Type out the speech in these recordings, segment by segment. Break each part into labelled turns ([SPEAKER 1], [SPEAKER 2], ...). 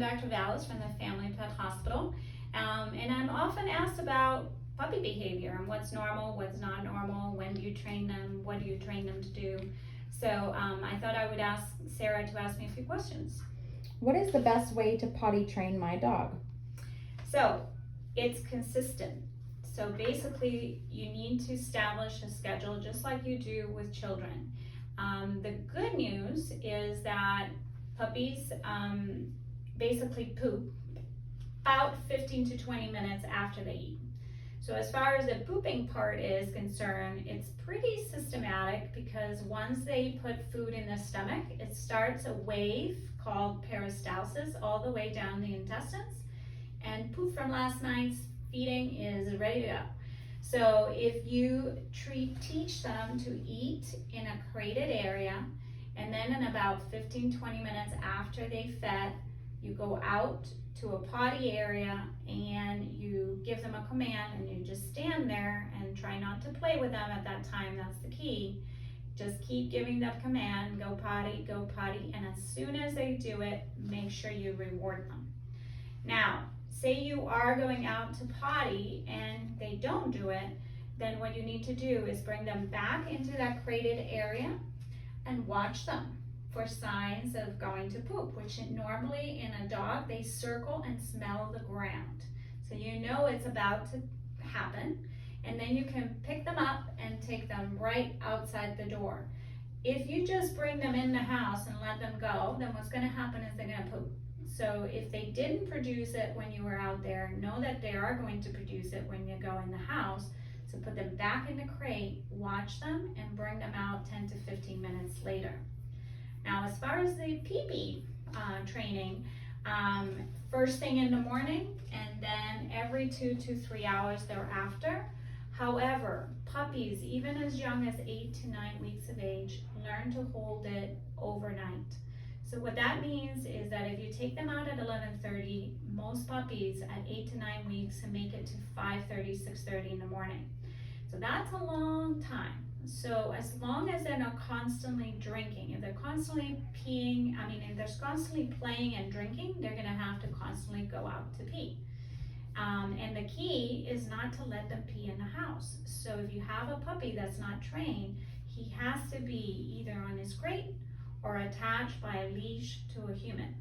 [SPEAKER 1] Dr. Vallis from the Family Pet Hospital, and I'm often asked about puppy behavior and what's normal, what's not normal, when do you train them, what do you train them to do. So I thought I would ask Sarah to ask me a few questions.
[SPEAKER 2] What is the best way to potty train my dog?
[SPEAKER 1] So it's consistent. So basically you need to establish a schedule just like you do with children. The good news is that puppies basically poop about 15 to 20 minutes after they eat. So as far as the pooping part is concerned, it's pretty systematic because once they put food in the stomach, it starts a wave called peristalsis all the way down the intestines, and poop from last night's feeding is ready to go. So if you teach them to eat in a crated area, and then in about 15-20 minutes after they fed, you go out to a potty area and you give them a command, and you just stand there and try not to play with them at that time. That's the key. Just keep giving the command, go potty, and as soon as they do it, make sure you reward them. Now, say you are going out to potty and they don't do it, then what you need to do is bring them back into that crated area and watch them for signs of going to poop, which normally in a dog, they circle and smell the ground. So you know it's about to happen, and then you can pick them up and take them right outside the door. If you just bring them in the house and let them go, then what's gonna happen is they're gonna poop. So if they didn't produce it when you were out there, know that they are going to produce it when you go in the house. So put them back in the crate, watch them, and bring them out 10 to 15 minutes later. Now, as far as the pee-pee training, first thing in the morning and then every 2 to 3 hours thereafter. However, puppies, even as young as 8 to 9 weeks of age, learn to hold it overnight. So what that means is that if you take them out at 11:30, most puppies at 8 to 9 weeks can make it to 5:30, 6:30 in the morning. So that's a long time. So as long as they're not constantly drinking, if they're constantly peeing, if they're constantly playing and drinking, they're gonna have to constantly go out to pee. And the key is not to let them pee in the house. So if you have a puppy that's not trained, he has to be either on his crate or attached by a leash to a human.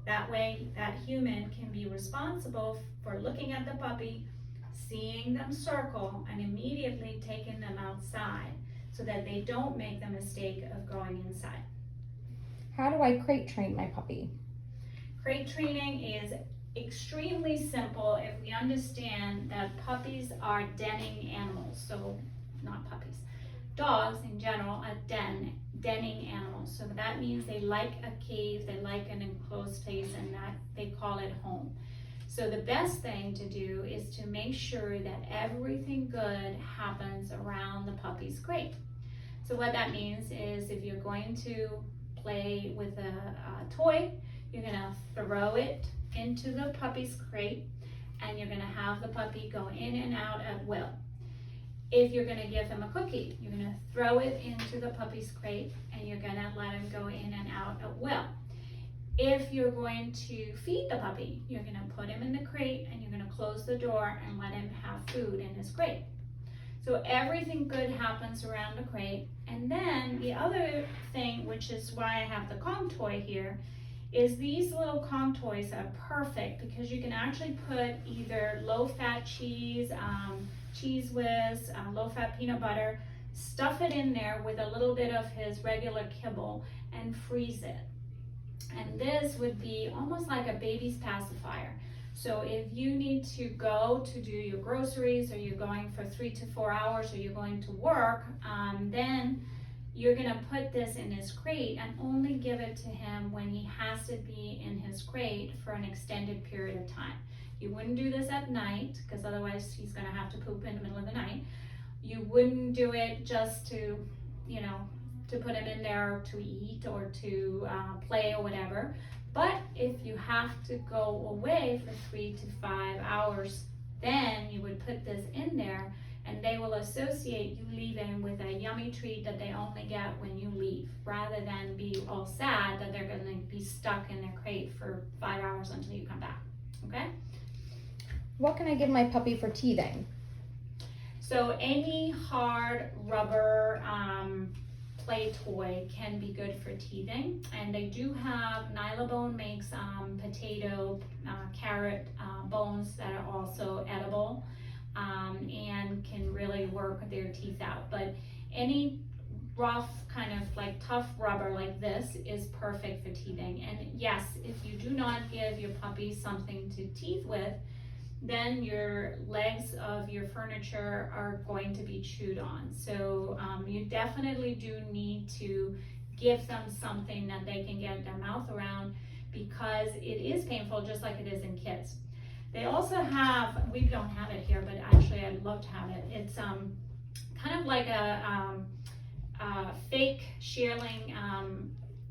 [SPEAKER 1] That way, that human can be responsible for looking at the puppy, seeing them circle, and immediately taking them outside so that they don't make the mistake of going inside.
[SPEAKER 2] How do I crate train my puppy?
[SPEAKER 1] Crate training is extremely simple if we understand that puppies are denning animals. So, not puppies. Dogs in general are denning animals. So that means they like a cave, they like an enclosed space, and that they call it home. So the best thing to do is to make sure that everything good happens around the puppy's crate. So what that means is if you're going to play with a toy, you're gonna throw it into the puppy's crate, and you're gonna have the puppy go in and out at will. If you're gonna give him a cookie, you're gonna throw it into the puppy's crate, and you're gonna let him go in and out at will. If you're going to feed the puppy, you're gonna put him in the crate, and you're gonna close the door and let him have food in his crate. So everything good happens around the crate. And then the other thing, which is why I have the Kong toy here, is these little Kong toys are perfect because you can actually put either low-fat cheese, Cheez Whiz, low-fat peanut butter, stuff it in there with a little bit of his regular kibble and freeze it. And this would be almost like a baby's pacifier. So if you need to go to do your groceries, or you're going for 3 to 4 hours, or you're going to work, then you're gonna put this in his crate and only give it to him when he has to be in his crate for an extended period of time. You wouldn't do this at night, because otherwise he's gonna have to poop in the middle of the night. You wouldn't do it just to, to put him in there to eat or to play or whatever. But if you have to go away for 3 to 5 hours, then you would put this in there, and they will associate you leaving with a yummy treat that they only get when you leave, rather than be all sad that they're gonna be stuck in their crate for 5 hours hours until you come back, okay?
[SPEAKER 2] What can I give my puppy for teething?
[SPEAKER 1] So any hard rubber play toy can be good for teething, and they do have, Nylabone makes potato, carrot bones that are also edible and can really work their teeth out. But any rough, kind of like tough rubber like this is perfect for teething. And yes, if you do not give your puppy something to teeth with, then your legs of your furniture are going to be chewed on. So you definitely do need to give them something that they can get their mouth around, because it is painful just like it is in kids. They also have, we don't have it here, but actually I'd love to have it. It's kind of like a fake shearling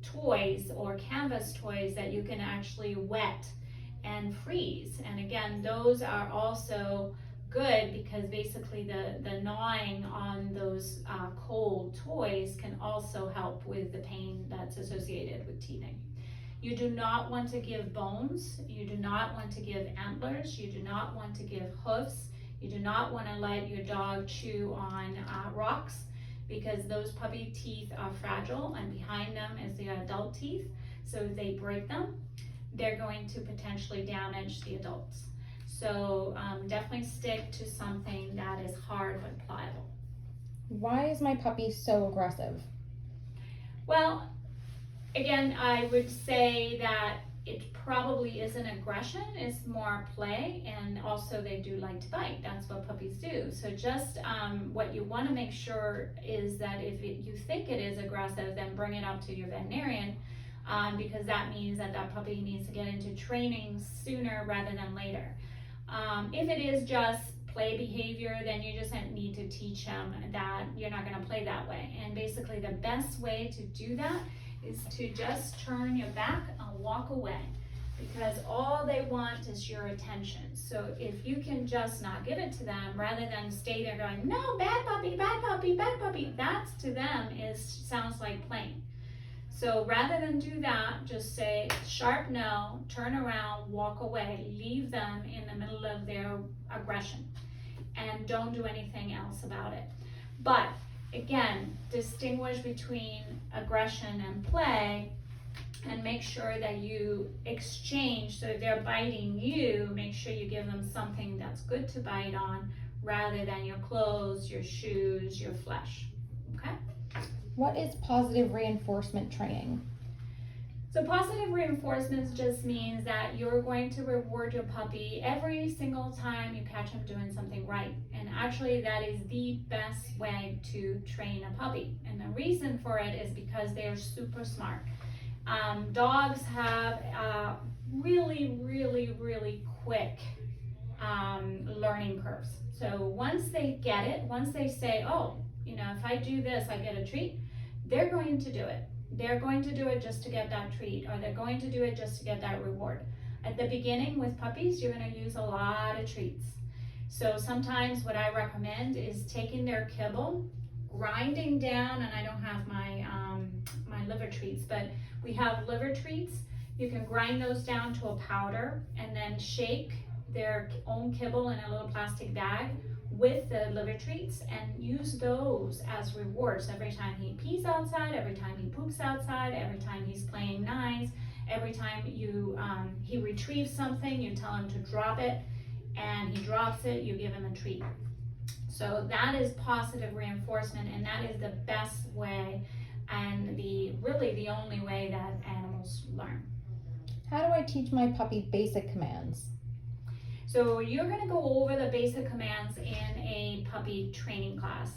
[SPEAKER 1] toys or canvas toys that you can actually wet and freeze. And again, those are also good because basically the gnawing on those cold toys can also help with the pain that's associated with teething. You do not want to give bones, you do not want to give antlers, you do not want to give hoofs, you do not want to let your dog chew on rocks, because those puppy teeth are fragile, and behind them is the adult teeth. So if they break them, they're going to potentially damage the adults. So definitely stick to something that is hard but pliable.
[SPEAKER 2] Why is my puppy so aggressive?
[SPEAKER 1] Well, again, I would say that it probably isn't aggression, it's more play, and also they do like to bite. That's what puppies do. So just what you want to make sure is that if you think it is aggressive, then bring it up to your veterinarian, because that means that that puppy needs to get into training sooner rather than later. If it is just play behavior, then you just need to teach them that you're not going to play that way. And basically the best way to do that is to just turn your back and walk away, because all they want is your attention. So if you can just not give it to them, rather than stay there going, no, bad puppy, bad puppy, bad puppy, that's to them sounds like playing. So rather than do that, just say sharp no, turn around, walk away, leave them in the middle of their aggression, and don't do anything else about it. But again, distinguish between aggression and play, and make sure that you exchange. So if they're biting you, make sure you give them something that's good to bite on, rather than your clothes, your shoes, your flesh, okay?
[SPEAKER 2] What is positive reinforcement training?
[SPEAKER 1] So positive reinforcement just means that you're going to reward your puppy every single time you catch him doing something right. And actually that is the best way to train a puppy. And the reason for it is because they're super smart. Dogs have really, really, really quick learning curves. So once they get it, once they say, oh, you know, if I do this, I get a treat, they're going to do it. They're going to do it just to get that treat, or they're going to do it just to get that reward. At the beginning with puppies, you're going to use a lot of treats. So sometimes what I recommend is taking their kibble, grinding down, and I don't have my my liver treats, but we have liver treats. You can grind those down to a powder and then shake their own kibble in a little plastic bag with the liver treats, and use those as rewards every time he pees outside, every time he poops outside, every time he's playing nice, every time he retrieves something, you tell him to drop it, and he drops it, you give him a treat. So that is positive reinforcement, and that is the best way, and really the only way that animals learn.
[SPEAKER 2] How do I teach my puppy basic commands?
[SPEAKER 1] So you're going to go over the basic commands in a puppy training class,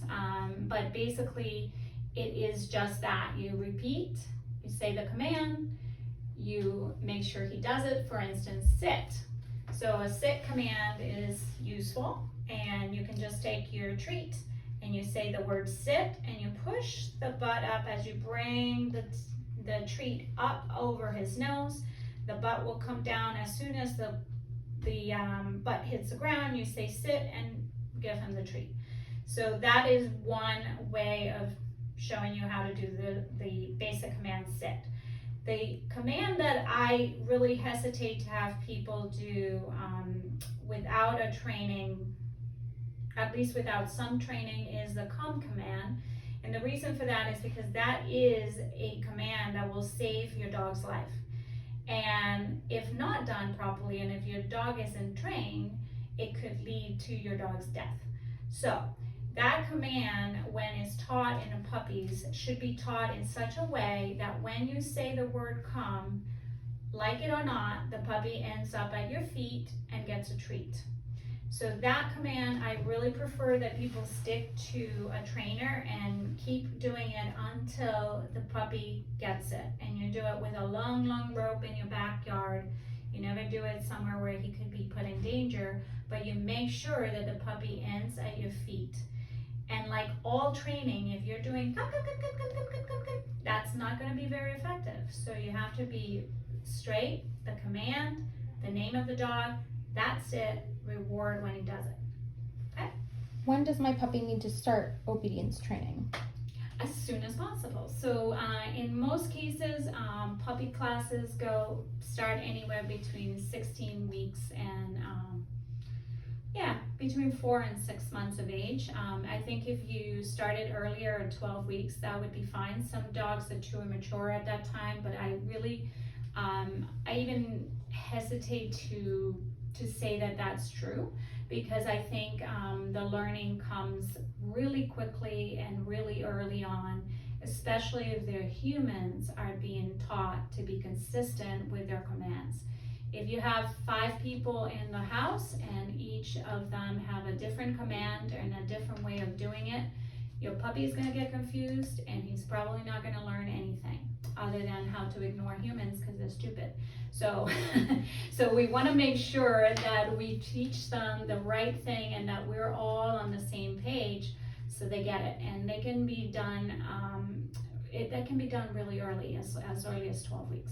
[SPEAKER 1] but basically it is just that. You repeat, you say the command, you make sure he does it. For instance, sit. So a sit command is useful, and you can just take your treat and you say the word sit, and you push the butt up as you bring the treat up over his nose. The butt will come down as soon as the butt hits the ground. You say sit and give him the treat. So that is one way of showing you how to do the basic command sit. The command that I really hesitate to have people do without a training, at least without some training, is the come command. And the reason for that is because that is a command that will save your dog's life. And if not done properly, and if your dog isn't trained, it could lead to your dog's death. So that command, when it's taught in puppies, should be taught in such a way that when you say the word come, like it or not, the puppy ends up at your feet and gets a treat. So that command, I really prefer that people stick to a trainer and keep doing it until the puppy gets it. And you do it with a long, long rope in your backyard. You never do it somewhere where he could be put in danger, but you make sure that the puppy ends at your feet. And like all training, if you're doing come, that's not going to be very effective. So you have to be straight, the command, the name of the dog, that's it, reward when he does it. Okay?
[SPEAKER 2] When does my puppy need to start obedience training?
[SPEAKER 1] As soon as possible. So in most cases, puppy classes start anywhere between 16 weeks and between 4 and 6 months of age. I think if you started earlier at 12 weeks, that would be fine. Some dogs are too immature at that time, but I really, I even hesitate to say that that's true, because I think the learning comes really quickly and really early on, especially if their humans are being taught to be consistent with their commands. If you have 5 people in the house and each of them have a different command and a different way of doing it, your puppy is going to get confused and he's probably not going to learn anything other than how to ignore humans because they're stupid. So, so we want to make sure that we teach them the right thing and that we're all on the same page so they get it. And they can be done, that can be done really early, as early as 12 weeks.